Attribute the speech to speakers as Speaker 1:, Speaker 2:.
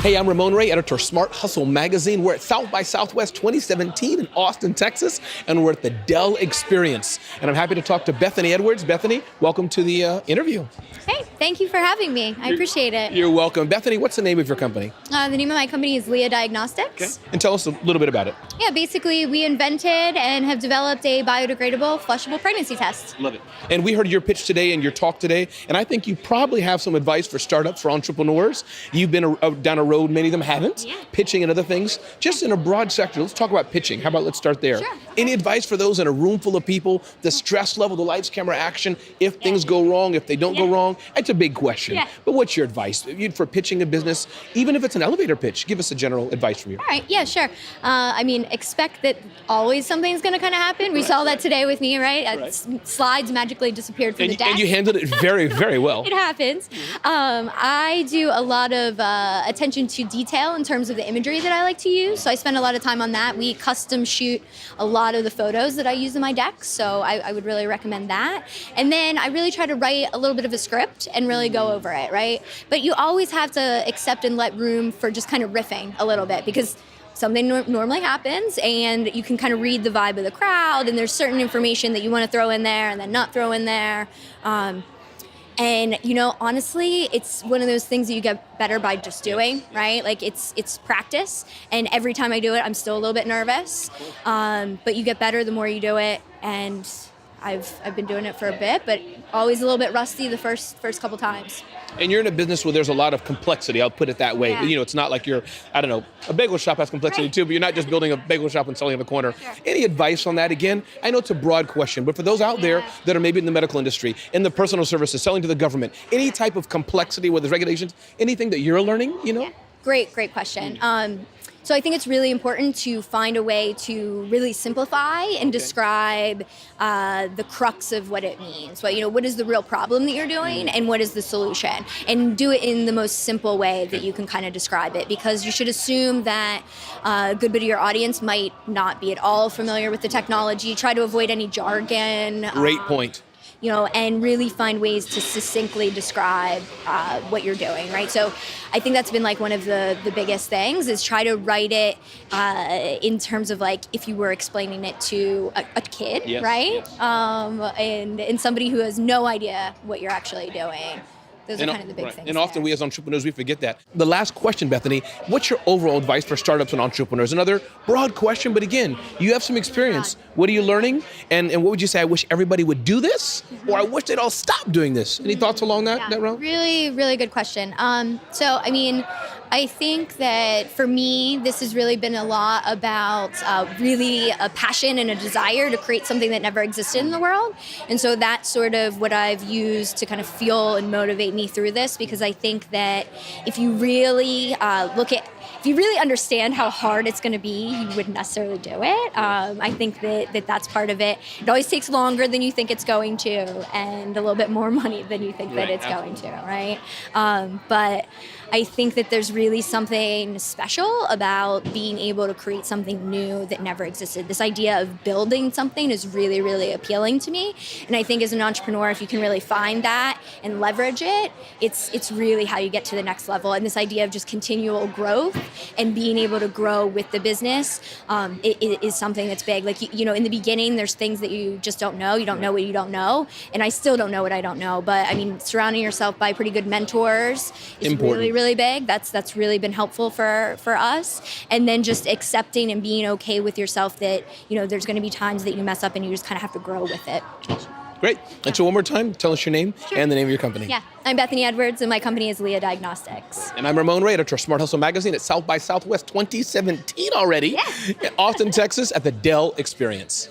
Speaker 1: Hey, I'm Ramon Ray, editor of SmartHustle magazine. We're at South by Southwest 2017 in Austin, Texas, and we're at the Dell Experience. And I'm happy to talk to Bethany Edwards. Bethany, welcome to the interview.
Speaker 2: Hey, thank you for having me. I appreciate it.
Speaker 1: You're welcome. Bethany, what's the name of your company?
Speaker 2: The name of my company is Leah Diagnostics.
Speaker 1: Okay. And tell us a little bit about it.
Speaker 2: Yeah, basically we invented and have developed a biodegradable, flushable pregnancy test.
Speaker 1: Love it. And we heard your pitch today and your talk today, and I think you probably have some advice for startups, for entrepreneurs. You've been down a road many of them haven't, pitching and other things. Just in a broad sector, let's talk about pitching. How about let's start there?
Speaker 2: Sure.
Speaker 1: Any advice for those in a room full of people, the stress level, the lights, camera, action, if things go wrong, if they don't go wrong? It's a big question. But what's your advice for pitching a business, even if it's an elevator pitch? Give us a general advice from you.
Speaker 2: All right, yeah, sure. Expect that always something's going to kind of happen. We saw that today with me, right? Slides magically disappeared from the desk.
Speaker 1: And you handled it very, very well.
Speaker 2: It happens. I do a lot of attention to detail in terms of the imagery that I like to use. So I spend a lot of time on that. We custom shoot a lot of the photos that I use in my decks. So I would really recommend that. And then I really try to write a little bit of a script and really go over it, right? But you always have to accept and let room for just kind of riffing a little bit, because something normally happens and you can kind of read the vibe of the crowd, and there's certain information that you want to throw in there and then not throw in there. And honestly, it's one of those things that you get better by just doing, right? Like it's practice, and every time I do it, I'm still a little bit nervous. But you get better the more you do it, and I've been doing it for a bit, but always a little bit rusty the first couple times.
Speaker 1: And you're in a business where there's a lot of complexity, I'll put it that way.
Speaker 2: Yeah.
Speaker 1: It's not like you're, a bagel shop has complexity too, but you're not just building a bagel shop and selling on the corner.
Speaker 2: Sure.
Speaker 1: Any advice on that? Again, I know it's a broad question, but for those out there that are maybe in the medical industry, in the personal services, selling to the government, any type of complexity, whether it's regulations, anything that you're learning,
Speaker 2: Yeah. Great question. So I think it's really important to find a way to really simplify and describe the crux of what it means. What is the real problem that you're doing, and what is the solution? And do it in the most simple way that you can kind of describe it, because you should assume that a good bit of your audience might not be at all familiar with the technology. Try to avoid any jargon.
Speaker 1: Great point.
Speaker 2: And really find ways to succinctly describe what you're doing, right? So I think that's been like one of the biggest things, is try to write it in terms of like if you were explaining it to a kid, right? And somebody who has no idea what you're actually doing. Those are kind of the big things.
Speaker 1: And often we as entrepreneurs, we forget that. The last question, Bethany, what's your overall advice for startups and entrepreneurs? Another broad question, but again, you have some experience. What are you learning? And what would you say? I wish everybody would do this, or I wish they'd all stop doing this. Any thoughts along that realm?
Speaker 2: Really, really good question. I think that for me, this has really been a lot about really a passion and a desire to create something that never existed in the world. And so that's sort of what I've used to kind of fuel and motivate me through this, because I think that if you really if you really understand how hard it's going to be, you wouldn't necessarily do it. I think that's part of it. It always takes longer than you think it's going to, and a little bit more money than you think that it's going to, right? But I think that there's really something special about being able to create something new that never existed. This idea of building something is really, really appealing to me. And I think as an entrepreneur, if you can really find that and leverage it, it's really how you get to the next level. And this idea of just continual growth and being able to grow with the business it is something that's big. Like, in the beginning, there's things that you just don't know. You don't know what you don't know. And I still don't know what I don't know. But surrounding yourself by pretty good mentors is really, really big. That's really been helpful for us. And then just accepting and being okay with yourself that, there's going to be times that you mess up and you just kind of have to grow with it.
Speaker 1: Great. And so one more time, tell us your name and the name of your company.
Speaker 2: Yeah. I'm Bethany Edwards, and my company is Leah Diagnostics.
Speaker 1: And I'm Ramon Ray, editor of SmartHustle magazine at South by Southwest 2017 already. In Austin, Texas at the Dell Experience.